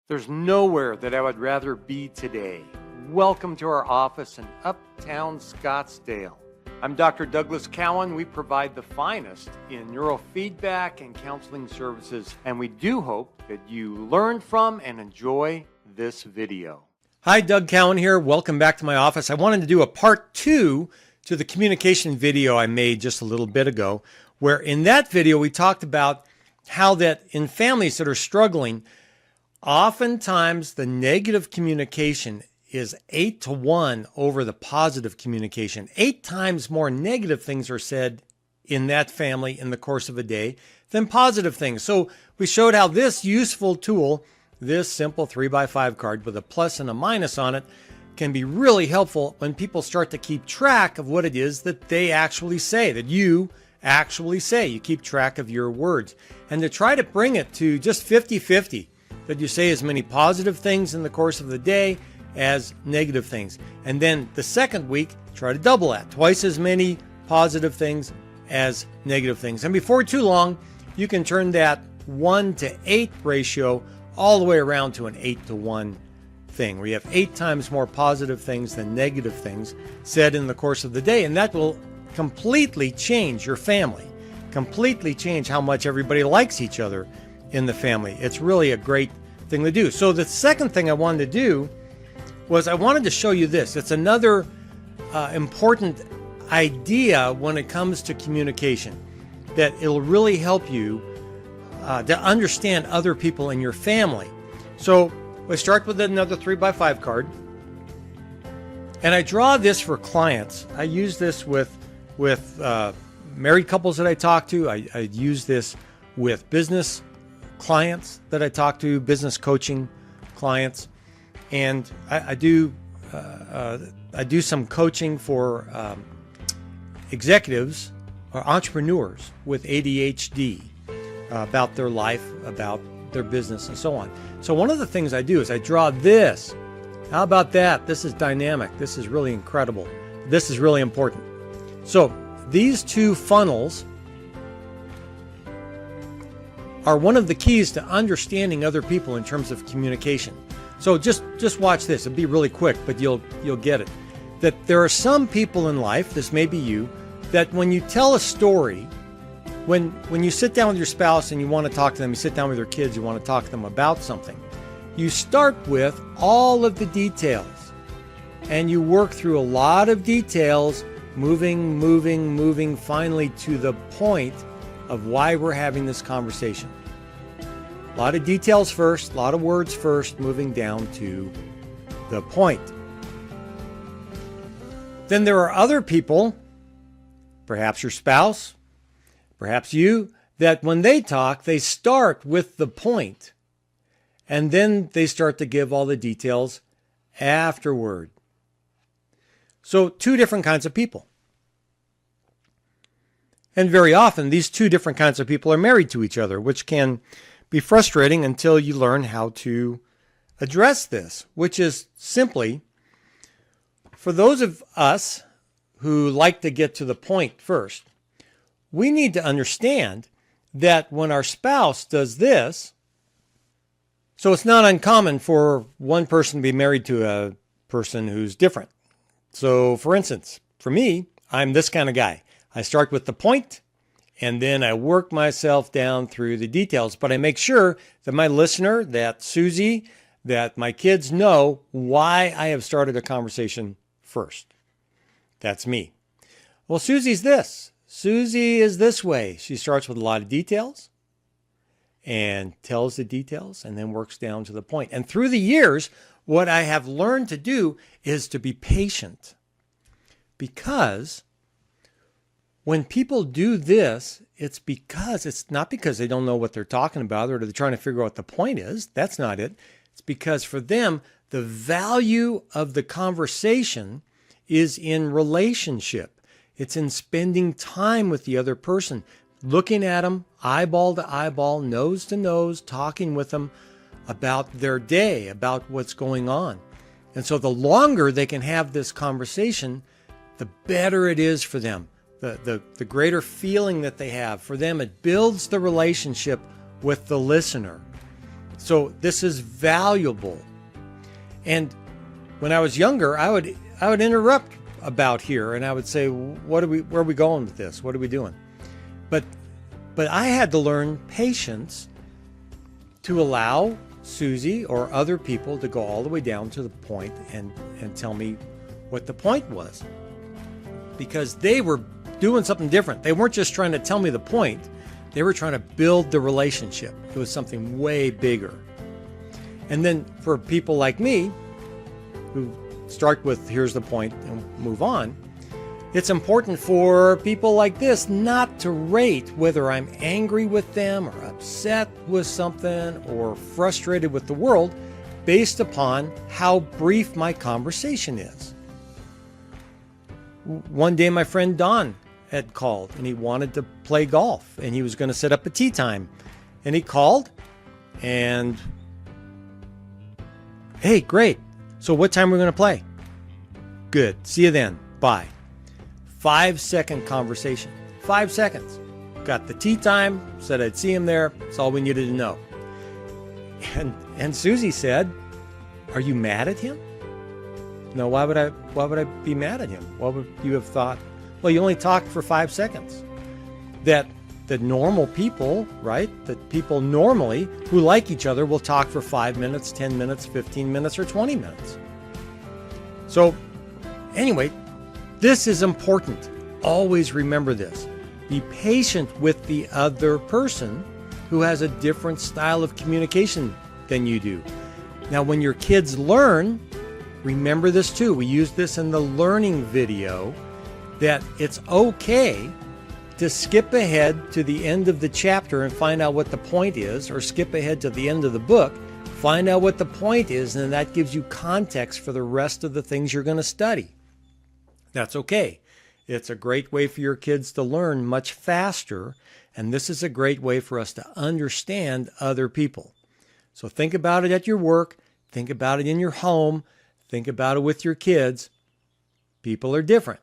There's nowhere that I would rather be today. Welcome to our office in Uptown Scottsdale. I'm Dr. Douglas Cowan. We provide the finest in neurofeedback and counseling services, and we do hope that you learn from and enjoy this video. Hi, Doug Cowan here. Welcome back to my office. I wanted to do a part 2 to the communication video I made just a little bit ago, where in that video we talked about how that in families that are struggling, oftentimes the negative communication is 8-to-1 over the positive communication. 8 times more negative things are said in that family in the course of a day than positive things. So we showed how this useful tool, this simple 3x5 card with a plus and a minus on it, can be really helpful when people start to keep track of what it is that they actually say, that you actually say. You keep track of your words. And to try to bring it to just 50-50, that you say as many positive things in the course of the day as negative things. And then the second week, try to double that. Twice as many positive things as negative things. And before too long, you can turn that 1-to-8 ratio all the way around to an 8-to-1 thing, where you have 8 times more positive things than negative things said in the course of the day. And that will completely change your family, completely change how much everybody likes each other in the family. It's really a great thing to do. So the second thing I wanted to do was I wanted to show you this. It's another important idea when it comes to communication, that it'll really help you to understand other people in your family. So we start with another 3x5 card. And I draw this for clients. I use this with married couples that I talk to. I use this with business clients that I talk to, business coaching clients, and I do some coaching for executives or entrepreneurs with ADHD about their life, about their business, and so on. So one of the things I do is I draw this. How about that? This is dynamic. This is really incredible. This is really important. So these two funnels are one of the keys to understanding other people in terms of communication. So just watch this. It'll be really quick, but you'll get it. That there are some people in life, this may be you, that when you tell a story, when you sit down with your spouse and you want to talk to them, you sit down with your kids, you want to talk to them about something, you start with all of the details and you work through a lot of details, moving finally to the point of why we're having this conversation. A lot of details first, a lot of words first, moving down to the point. Then there are other people, perhaps your spouse, perhaps you, that when they talk, they start with the point, and then they start to give all the details afterward. So 2 different kinds of people. And very often, these 2 different kinds of people are married to each other, which can be frustrating until you learn how to address this, which is simply, for those of us who like to get to the point first, we need to understand that when our spouse does this, so it's not uncommon for one person to be married to a person who's different. So for instance, for me, I'm this kind of guy. I start with the point, and then I work myself down through the details. But I make sure that my listener, that Susie, that my kids know why I have started a conversation first. That's me. Well, Susie's this. Susie is this way. She starts with a lot of details and tells the details and then works down to the point. And through the years, what I have learned to do is to be patient, because when people do this, it's not because they don't know what they're talking about or they're trying to figure out what the point is. That's not it. It's because for them, the value of the conversation is in relationship. It's in spending time with the other person, looking at them eyeball to eyeball, nose to nose, talking with them about their day, about what's going on. And so the longer they can have this conversation, the better it is for them. The greater feeling that they have. For them, it builds the relationship with the listener. So this is valuable. And when I was younger, I would interrupt about here, and I would say, where are we going with this? What are we doing? But I had to learn patience to allow Susie or other people to go all the way down to the point and tell me what the point was. Because they were doing something different. They weren't just trying to tell me the point. They were trying to build the relationship. It was something way bigger. And then for people like me, who start with, here's the point, and move on, it's important for people like this not to rate whether I'm angry with them or upset with something or frustrated with the world based upon how brief my conversation is. One day my friend Don had called and he wanted to play golf and he was going to set up a tee time. And he called and, hey, great. So what time are we going to play? Good. See you then. Bye. 5-second conversation. 5 seconds. Got the tee time, said I'd see him there. That's all we needed to know. And Susie said, are you mad at him? No, why would I be mad at him? What would you have thought? Well, you only talked for 5 seconds. That normal people, right? That people normally who like each other will talk for 5 minutes, 10 minutes, 15 minutes, or 20 minutes. So anyway, this is important. Always remember this. Be patient with the other person who has a different style of communication than you do. Now, when your kids learn, remember this too. We use this in the learning video, that it's okay to skip ahead to the end of the chapter and find out what the point is, or skip ahead to the end of the book, find out what the point is, and that gives you context for the rest of the things you're going to study. That's okay. It's a great way for your kids to learn much faster, and this is a great way for us to understand other people. So think about it at your work, think about it in your home, think about it with your kids. People are different.